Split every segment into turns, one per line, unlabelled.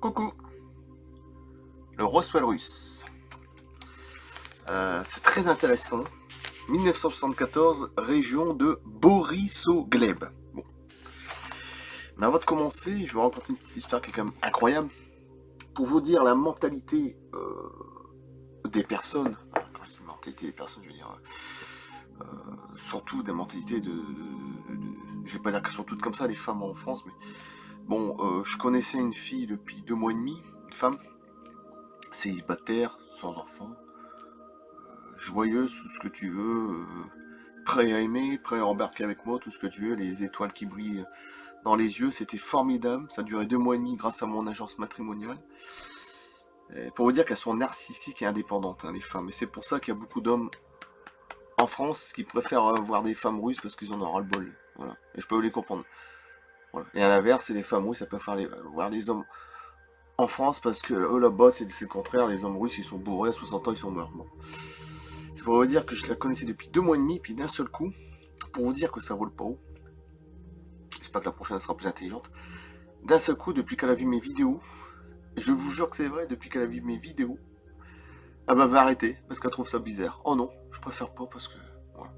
Coucou, le Roswell russe. C'est très intéressant. 1974, région de Borissogleb. Bon. Mais avant de commencer, je vais raconter une petite histoire qui est quand même incroyable. Pour vous dire la mentalité des personnes. Quand je dis mentalité des personnes, je veux dire surtout des mentalités je vais pas dire qu'elles sont toutes comme ça, les femmes en France, mais bon, je connaissais une fille depuis 2 mois et demi, une femme, célibataire, sans enfant, joyeuse, tout ce que tu veux, prêt à aimer, prêt à embarquer avec moi, tout ce que tu veux, les étoiles qui brillent dans les yeux, c'était formidable, ça a duré 2 mois et demi grâce à mon agence matrimoniale. Et pour vous dire qu'elles sont narcissiques et indépendantes, hein, les femmes, et c'est pour ça qu'il y a beaucoup d'hommes en France qui préfèrent voir des femmes russes parce qu'ils en ont ras-le-bol, voilà, et je peux les comprendre. Voilà. Et à l'inverse, les femmes russes, elles préfèrent voir les hommes en France parce que eux là-bas, c'est le contraire, les hommes russes, ils sont bourrés, à 60 ans, ils sont morts. Bon. C'est pour vous dire que je la connaissais depuis 2 mois et demi, puis d'un seul coup, pour vous dire que ça vole pas haut, j'espère que la prochaine sera plus intelligente, d'un seul coup, depuis qu'elle a vu mes vidéos, je vous jure que c'est vrai, depuis qu'elle a vu mes vidéos, elle m'avait arrêté parce qu'elle trouve ça bizarre. Oh non, je préfère pas parce que, voilà,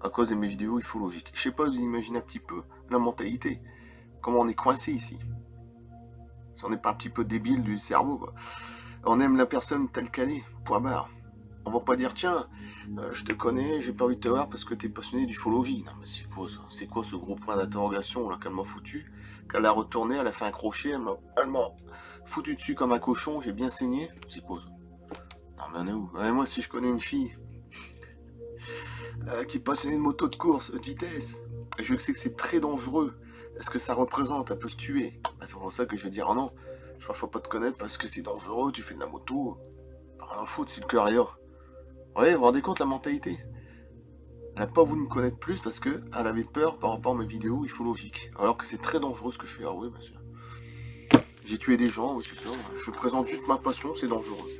à cause de mes vidéos, il faut logique. Je sais pas, vous imaginez un petit peu la mentalité, comment on est coincé ici. Si on n'est pas un petit peu débile du cerveau, quoi. On aime la personne telle qu'elle est, point barre. On va pas dire, tiens, je te connais, j'ai pas envie de te voir parce que t'es passionné d'ufologie. Non mais c'est quoi ça? C'est quoi ce gros point d'interrogation là qu'elle m'a foutu? Qu'elle a retourné, elle a fait un crochet, elle m'a foutu dessus comme un cochon, j'ai bien saigné. C'est quoi ça? Non mais on est où? Moi si je connais une fille qui est passionnée de moto de course, de vitesse, je sais que c'est très dangereux. Est-ce que ça représente? Elle peut se tuer. C'est pour ça que je vais dire, oh non, je crois qu'il faut pas te connaître parce que c'est dangereux, tu fais de la moto. Rien à foutre si le cœur ailleurs. Ouais, vous vous rendez compte la mentalité? Elle n'a pas voulu me connaître plus parce qu'elle avait peur par rapport à mes vidéos ufologiques. Alors que c'est très dangereux ce que je fais. Ah oui, bien sûr. J'ai tué des gens, oui, c'est ça. Je présente juste ma passion, c'est dangereux.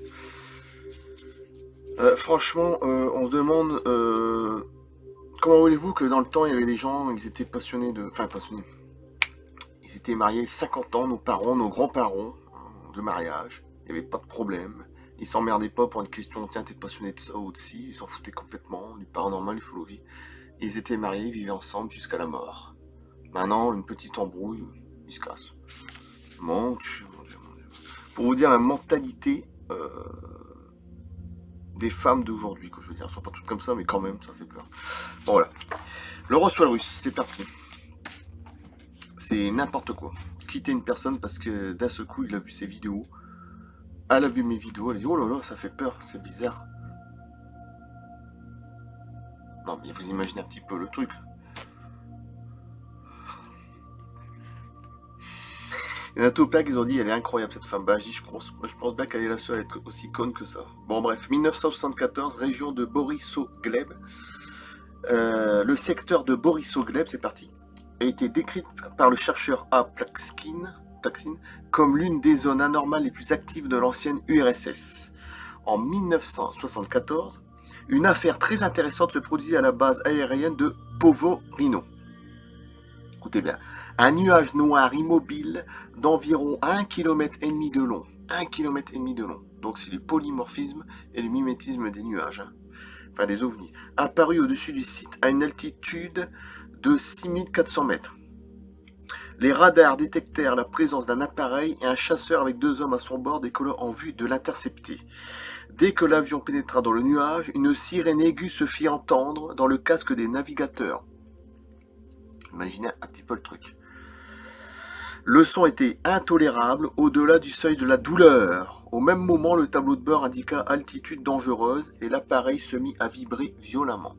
Franchement, on se demande comment voulez-vous que dans le temps il y avait des gens, ils étaient passionnés de. Enfin, passionnés. Ils étaient mariés 50 ans, nos parents, nos grands-parents, de mariage. Il n'y avait pas de problème. Ils s'emmerdaient pas pour une question, tiens, t'es passionné de ça ou de ci. Ils s'en foutaient complètement, du paranormal, l'ufologie. Ils étaient mariés, ils vivaient ensemble jusqu'à la mort. Maintenant, une petite embrouille, ils se cassent. Mon Dieu, mon Dieu, mon Dieu. Pour vous dire la mentalité des femmes d'aujourd'hui, que je veux dire. Elles sont pas toutes comme ça, mais quand même, ça fait peur. Bon, voilà. Le Roswell russe, c'est parti. C'est n'importe quoi. Quitter une personne parce que d'un seul coup, il a vu ses vidéos. Elle a vu mes vidéos, elle a dit, oh là là, ça fait peur, c'est bizarre. Non, mais vous imaginez un petit peu le truc. Il y en a tout plein qui ont dit, elle est incroyable cette femme. Bah, je pense bien qu'elle est la seule à être aussi conne que ça. Bon, bref, 1974, région de Borissogleb. Le secteur de Borissogleb, c'est parti, a été décrite par le chercheur A. Plaksin comme l'une des zones anormales les plus actives de l'ancienne URSS. En 1974, une affaire très intéressante se produisit à la base aérienne de Povorino. Écoutez bien, un nuage noir immobile d'environ 1,5 km de long. 1,5 km de long. Donc c'est le polymorphisme et le mimétisme des nuages. Hein. Enfin des ovnis. Apparu au-dessus du site à une altitude de 6400 mètres. Les radars détectèrent la présence d'un appareil et un chasseur avec 2 hommes à son bord décollant en vue de l'intercepter. Dès que l'avion pénétra dans le nuage, une sirène aiguë se fit entendre dans le casque des navigateurs. Imaginez un petit peu le truc. Le son était intolérable au-delà du seuil de la douleur. Au même moment, le tableau de bord indiqua altitude dangereuse et l'appareil se mit à vibrer violemment.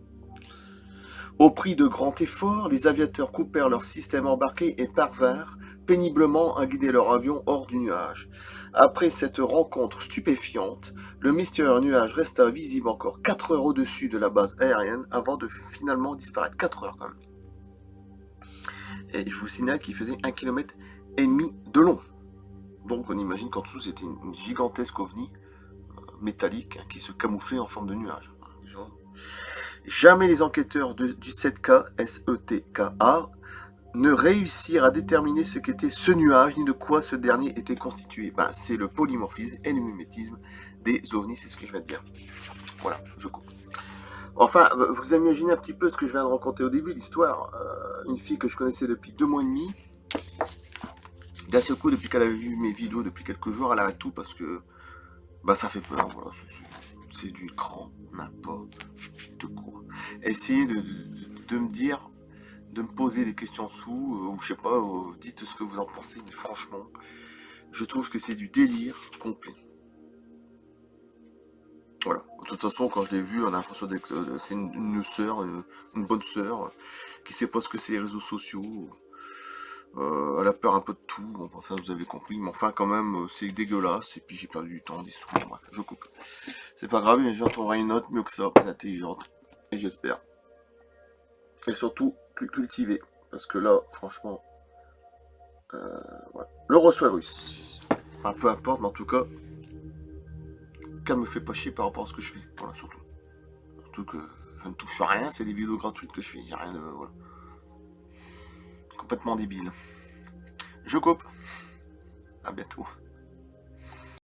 Au prix de grands efforts, les aviateurs coupèrent leur système embarqué et parvinrent péniblement à guider leur avion hors du nuage. Après cette rencontre stupéfiante, le mystérieux nuage resta visible encore 4 heures au-dessus de la base aérienne avant de finalement disparaître. 4 heures quand même. Et je vous signale qu'il faisait 1,5 km de long. Donc on imagine qu'en dessous c'était une gigantesque ovni métallique qui se camouflait en forme de nuage. Jamais les enquêteurs du 7K, SETKA, ne réussir à déterminer ce qu'était ce nuage, ni de quoi ce dernier était constitué. Ben, c'est le polymorphisme et le mimétisme des ovnis, c'est ce que je viens de dire. Voilà, je coupe. Enfin, vous imaginez un petit peu ce que je viens de raconter au début de l'histoire. Une fille que je connaissais depuis 2 mois et demi, d'un seul coup, depuis qu'elle a vu mes vidéos depuis quelques jours, elle arrête tout parce que bah, ça fait peur. Voilà, c'est du grand n'importe quoi. Essayez de me dire, de me poser des questions sous, ou je sais pas, dites ce que vous en pensez, mais franchement, je trouve que c'est du délire complet. Voilà. De toute façon, quand je l'ai vu, on a l'impression que c'est une sœur, une bonne sœur, qui sait pas ce que c'est les réseaux sociaux. Elle a peur un peu de tout, bon, enfin vous avez compris, mais enfin quand même c'est dégueulasse, et puis j'ai perdu du temps, des sous, bref, je coupe. C'est pas grave, j'en trouverai une autre mieux que ça, plus intelligente, et j'espère. Et surtout, plus cultivée, parce que là, franchement, voilà. Le reçoit russe. Enfin, peu importe, mais en tout cas, qu'elle me fait pas chier par rapport à ce que je fais, voilà, surtout. Surtout que je ne touche à rien, c'est des vidéos gratuites que je fais, y a rien de... voilà. Complètement débile. Je coupe. À bientôt.